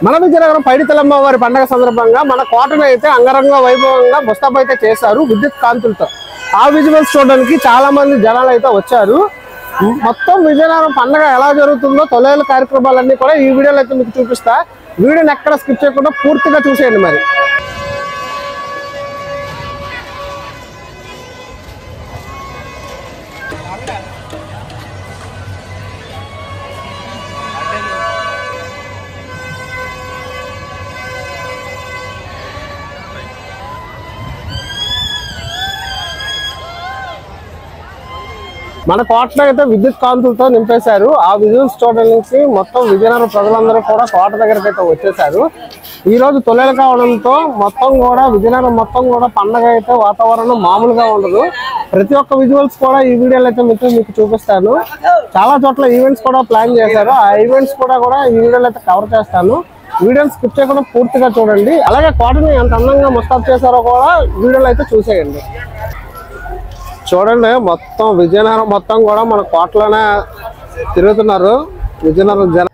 మన విజయనగరం పైడితల్లమ్మ వారి పండుగ సందర్భంగా మన కోటను అయితే అంగరంగ వైభవంగా ముస్తాబు అయితే చేశారు విద్యుత్ కాంతులతో. ఆ విజువల్స్ చూడడానికి చాలా మంది జనాలు అయితే వచ్చారు. మొత్తం విజయనగరం పండుగ ఎలా జరుగుతుందో తొలేల కార్యక్రమాలన్నీ కూడా ఈ వీడియోలో అయితే మీకు చూపిస్తా. వీడియోని ఎక్కడ స్కిప్ చేయకుండా పూర్తిగా చూసేయండి. మరి మన కోటలో అయితే విద్యుత్ కాంతులతో నింపేశారు. ఆ విజువల్స్ చూడడానికి మొత్తం విజయనగరం ప్రజలందరూ కూడా కోట దగ్గరికి అయితే వచ్చేసారు. ఈ రోజు తొలేలు కావడంతో మొత్తం కూడా విజయనగరం మొత్తం కూడా పండగ అయితే వాతావరణం మామూలుగా ఉండదు. ప్రతి ఒక్క విజువల్స్ కూడా ఈ వీడియోలో అయితే మీకు చూపిస్తాను. చాలా చోట్ల ఈవెంట్స్ కూడా ప్లాన్ చేశారు. ఆ ఈవెంట్స్ కూడా ఈ వీడియోలో అయితే కవర్ చేస్తాను. వీడియోని స్కిప్ చేయకుండా పూర్తిగా చూడండి. అలాగే కోటని ఎంత అందంగా ముస్తాబు చేశారో కూడా వీడియోలో అయితే చూసేయండి. చూడండి, మొత్తం విజయనగరం మొత్తం కూడా మన కోటలోనే తిరుగుతున్నారు విజయనగరం జనం.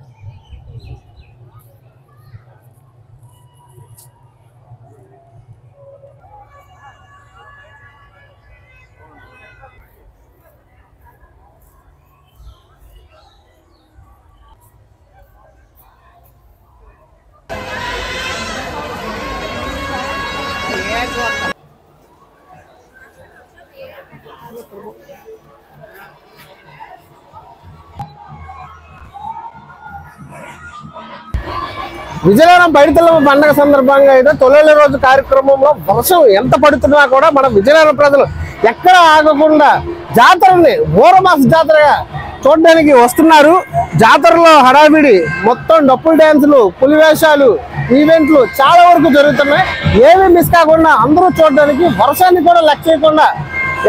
విజయనగరం పైడితల్లమ్మ పండుగ సందర్భంగా అయితే తొలేల రోజు కార్యక్రమంలో వర్షం ఎంత పడుతున్నా కూడా మన విజయనగరం ప్రజలు ఎక్కడ ఆగకుండా జాతరని ఊరమాస జాతరగా చూడడానికి వస్తున్నారు. జాతరలో హడావిడి మొత్తం డప్పుల డ్యాన్సులు, పులివేషాలు, ఈవెంట్లు చాలా వరకు జరుగుతున్నాయి. ఏమీ మిస్ కాకుండా అందరూ చూడడానికి వర్షాన్ని కూడా లెక్క చేయకుండా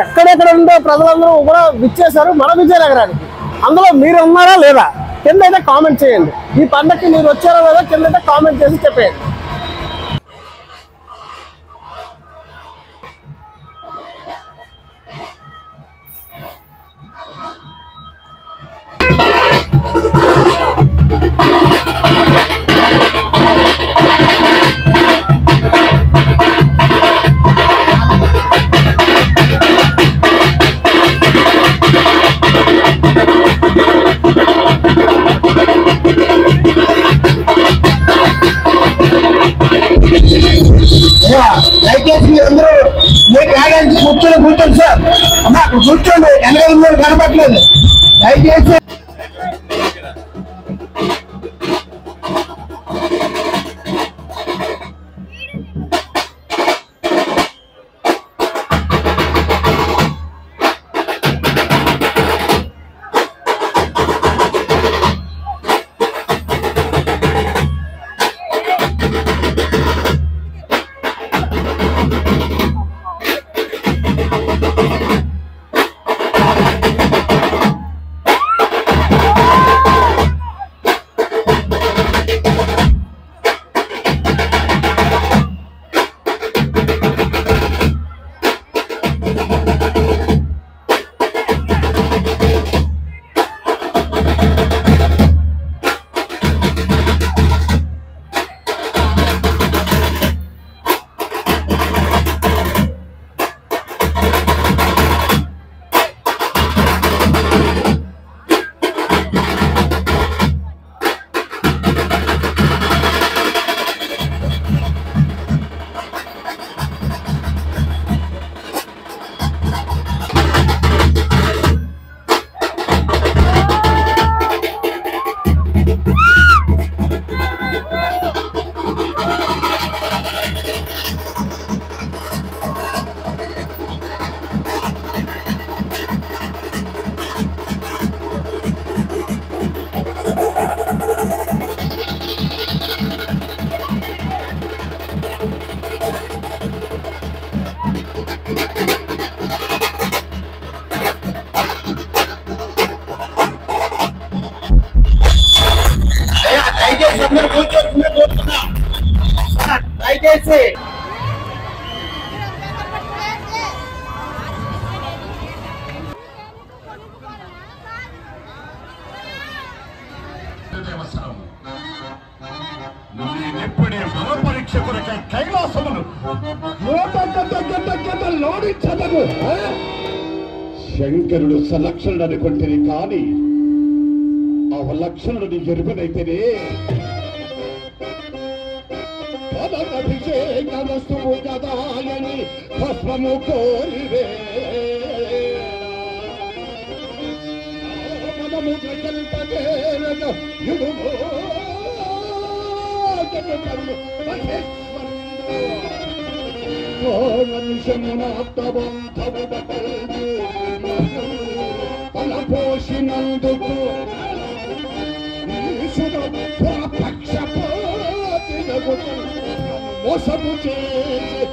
ఎక్కడెక్కడ ఉందో ప్రజలందరూ కూడా విచ్చేశారు మన విజయనగరానికి. అందులో మీరు ఉన్నారా లేదా కింద అయితే కామెంట్ చేయండి. ఈ పండగకి మీరు వచ్చారో లేదో కింద అయితే కామెంట్ చేసి చెప్పేయండి. కూర్చోండి సార్, అమ్మా కూర్చోండి, వెనకాల కనపట్లేదు దయచేసి. చేసి ఎప్పుడే మన పరీక్ష కొరక కైలాసమును లోడించదను. శంకరుడు సలక్షణుడు అనుకుంటుంది కానీ అవలక్షణుడిని ఎరుగనైతేనే అభిషేక వస్తువు కదాయని భస్మము కోరివే పోషినందుకు మోసము చేసి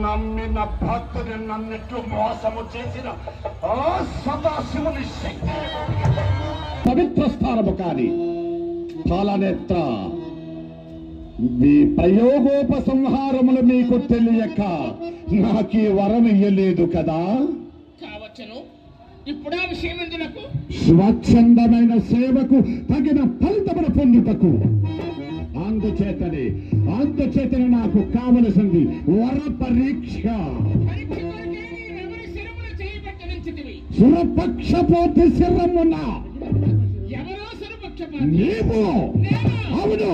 నమ్మిన భక్తుని నన్నిట్లు మోసము చేసిన ఆ సదాశివుని శక్తి పవిత్ర స్థానము కాని పాలనేత్ర మీ ప్రయోగోపసంహారములు మీకు తెలియక నాకీ వరం ఇయ్యలేదు కదా. కావచ్చును. ఇప్పుడు ఆ విషయం ఎందుకు? స్వచ్ఛందమైన సేవకు తగిన ఫలితమును పొందుటకు. అందుచేతనే నాకు కావలసింది వర పరీక్ష. సురపక్షపోతి శిరమున ఎవరో సురపక్షపాతి? నీవు. అవును.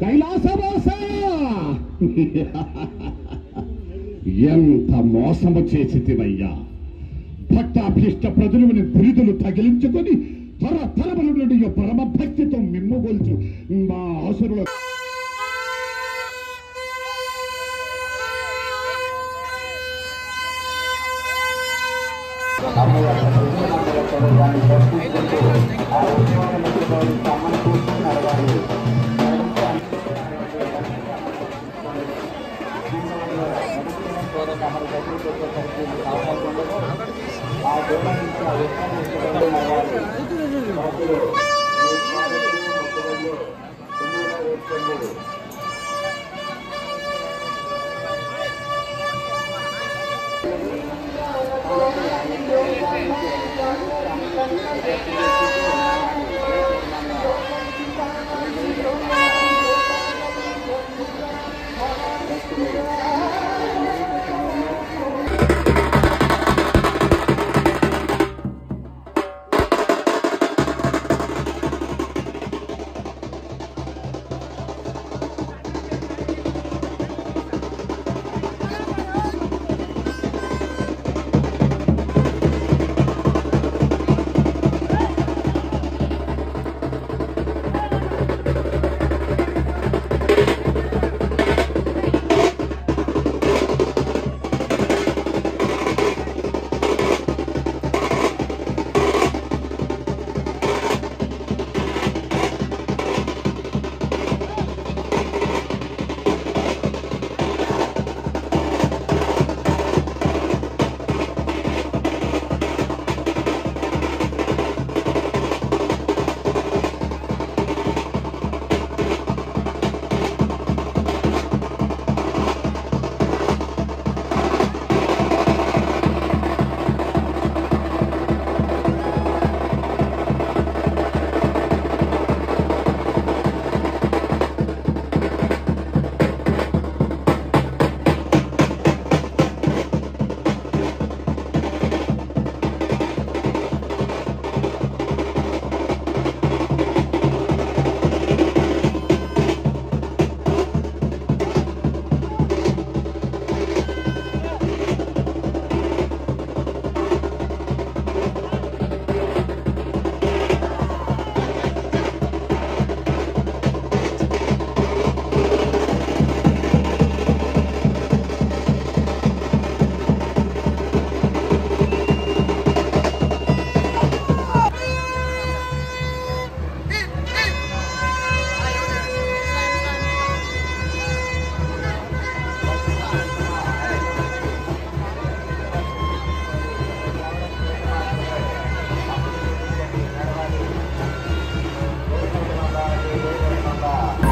కైలాసవాస ఎంత మోసము చేసితివయ్యా. భక్తాభీష్ట ప్రజలుని బిరుదులు తగిలించుకొని తరతరముల నుండి పరమ భక్తితో మిమ్మగొల్చు మా ఆసురుల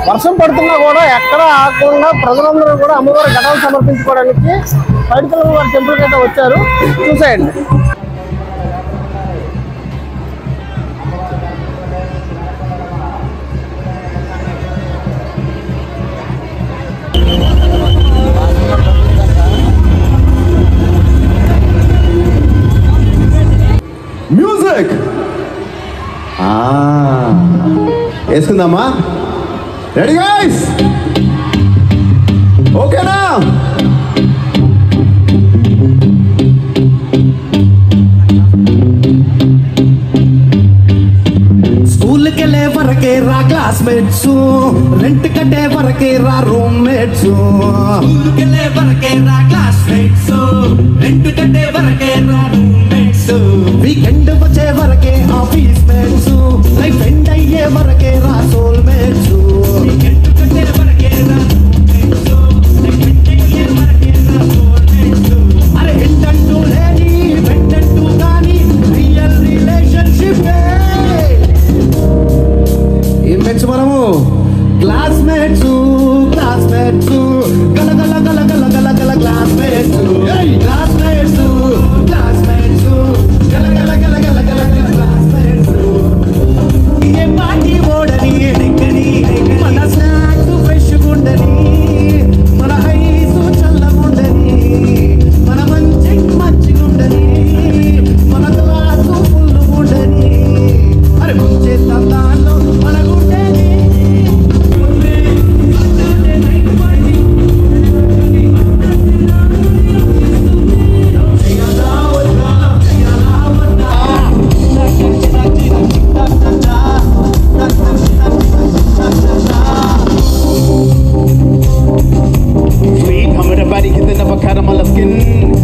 వర్షం పడుతున్నా కూడా ఎక్కడ ఆగకుండా ప్రజలందరూ కూడా అమ్మవారి ఘటాలు సమర్పించుకోవడానికి పైడితల్లమ్మ వారి టెంపుల్ అయితే వచ్చారు. చూసేయండి. మ్యూజిక్ వేసుకుందామా? Ready guys? ఓకేనా? స్కూల్కి వెళ్ళే వరకే రా క్లాస్మేట్స్, రెంట్ కట్టే వరకే రా రూమ్మేట్స్. స్కూల్కి వెళ్ళే వరకే రా క్లాస్మేట్స్, రెంట్ కట్టే వరకే రా రూమ్మేట్స్. వీకెండ్ వచ్చే వరకే ఆఫీస్ మేట్స్, లైఫ్ ఎండ్ అయ్యే వరకే రా సోల్మేట్స్. వీకెండ్ కట్టే వరకే రా రూమ్మేట్స్, లైఫ్ ఎండ్ అయ్యే వరకే రా సోల్మేట్స్. అరే ఎండంటూ లేని వెంటంటూ కానీ రియల్ రిలేషన్షిప్ ఏం మెచ్చు మనము క్లాస్మేట్స్ క్లాస్మేట్స్ గల గల గల గల గల గల క్లాస్మేట్స్ క్లాస్మేట్స్ క్లాస్మేట్స్ గల గల గల గల గల గల క్లాస్మేట్స్. ఏ పార్టీ ఓడని ఎక్కని మన స్నాక్స్ ఫ్రెష్ ఉండని, మన హైస్ చల్లగుండని, మన మంచి మంచిగుండని, మన క్లాసు ఫుల్ ఉండని. అరే ముంచేస్తాం దానిలో మన గుండెని. Sweet, I'm with a body, cause they never cut on my skin.